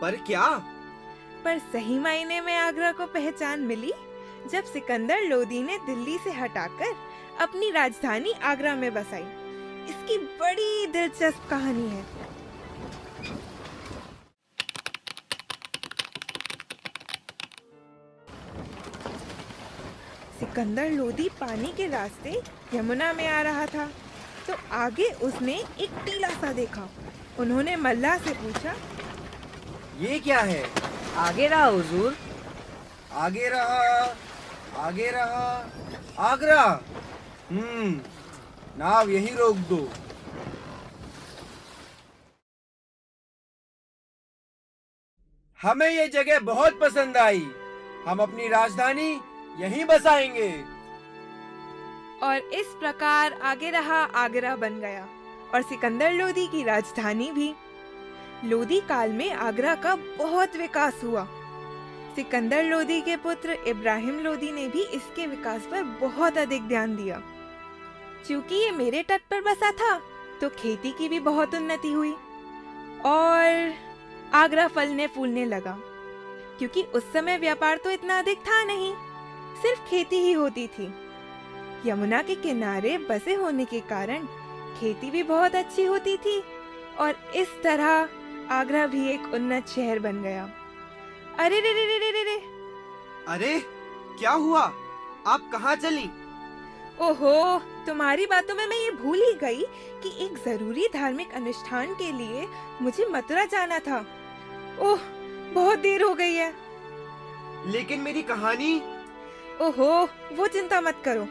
पर क्या? पर सही मायने में आगरा को पहचान मिली जब सिकंदर लोदी ने दिल्ली से हटाकर अपनी राजधानी आगरा में बसाई। इसकी बड़ी दिलचस्प कहानी है। सिकंदर लोदी पानी के रास्ते यमुना में आ रहा था तो आगे उसने एक टीला सा देखा। उन्होंने मल्लाह से पूछा, ये क्या है? आगे रहा हुजूर। आगे रहा, आगे रहा, आगरा। नाव यहीं रोक दो। हमें ये जगह बहुत पसंद आई। हम अपनी राजधानी यहीं बसाएंगे। और इस प्रकार आगे रहा आगरा बन गया और सिकंदर लोदी की राजधानी भी। लोदी काल में आगरा का बहुत विकास हुआ। सिकंदर लोदी के पुत्र इब्राहिम लोदी ने भी इसके विकास पर बहुत अधिक ध्यान दिया। क्योंकि ये मेरे तट पर बसा था तो खेती की भी बहुत उन्नति हुई और आगरा फलने फूलने लगा। क्योंकि उस समय व्यापार तो इतना अधिक था नहीं, सिर्फ खेती ही होती थी। यमुना के किनारे बसे होने के कारण खेती भी बहुत अच्छी होती थी और इस तरह आगरा भी एक उन्नत शहर बन गया। अरे रे रे रे रे रे रे! अरे क्या हुआ? आप कहाँ चली? ओहो, तुम्हारी बातों में मैं ये भूल ही गई कि एक जरूरी धार्मिक अनुष्ठान के लिए मुझे मथुरा जाना था। ओह, बहुत देर हो गई है। लेकिन मेरी कहानी? ओहो, वो चिंता मत करो।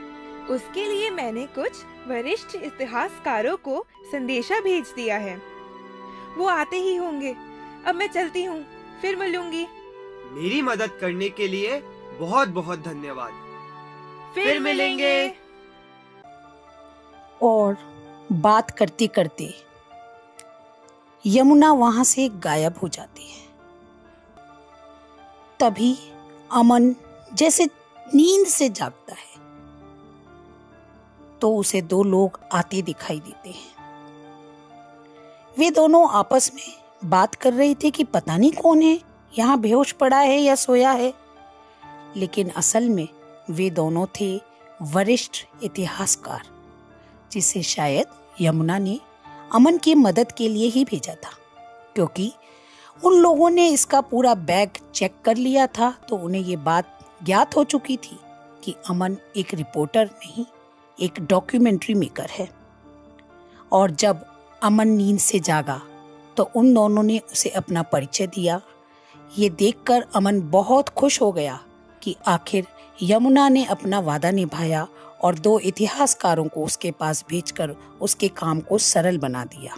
उसके लिए मैंने कुछ वरिष्ठ इतिहासकारों को संदेशा भेज दिया है। वो आते ही होंगे। अब मैं चलती हूँ, फिर मिलूंगी। मेरी मदद करने के लिए बहुत बहुत धन्यवाद। फिर मिलेंगे। और बात करते करते यमुना वहां से गायब हो जाती है। तभी अमन जैसे नींद से जागता है तो उसे दो लोग आते दिखाई देते हैं। वे दोनों आपस में बात कर रहे थे कि पता नहीं कौन है, यहाँ बेहोश पड़ा है या सोया है। लेकिन असल में वे दोनों थे वरिष्ठ इतिहासकार, जिसे शायद यमुना ने अमन की मदद के लिए ही भेजा था। क्योंकि उन लोगों ने इसका पूरा बैग चेक कर लिया था तो उन्हें ये बात ज्ञात हो चुकी थी कि अमन एक रिपोर्टर नहीं, एक डॉक्यूमेंट्री मेकर है। और जब अमन नींद से जागा तो उन दोनों ने उसे अपना परिचय दिया। ये देखकर अमन बहुत खुश हो गया कि आखिर यमुना ने अपना वादा निभाया और दो इतिहासकारों को उसके पास भेजकर उसके काम को सरल बना दिया।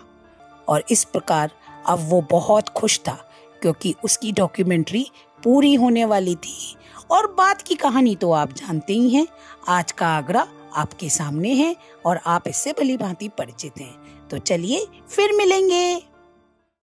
और इस प्रकार अब वो बहुत खुश था क्योंकि उसकी डॉक्यूमेंट्री पूरी होने वाली थी। और बात की कहानी तो आप जानते ही हैं। आज का आगरा आपके सामने है और आप इससे भली भांति परिचित हैं। तो चलिए फिर मिलेंगे।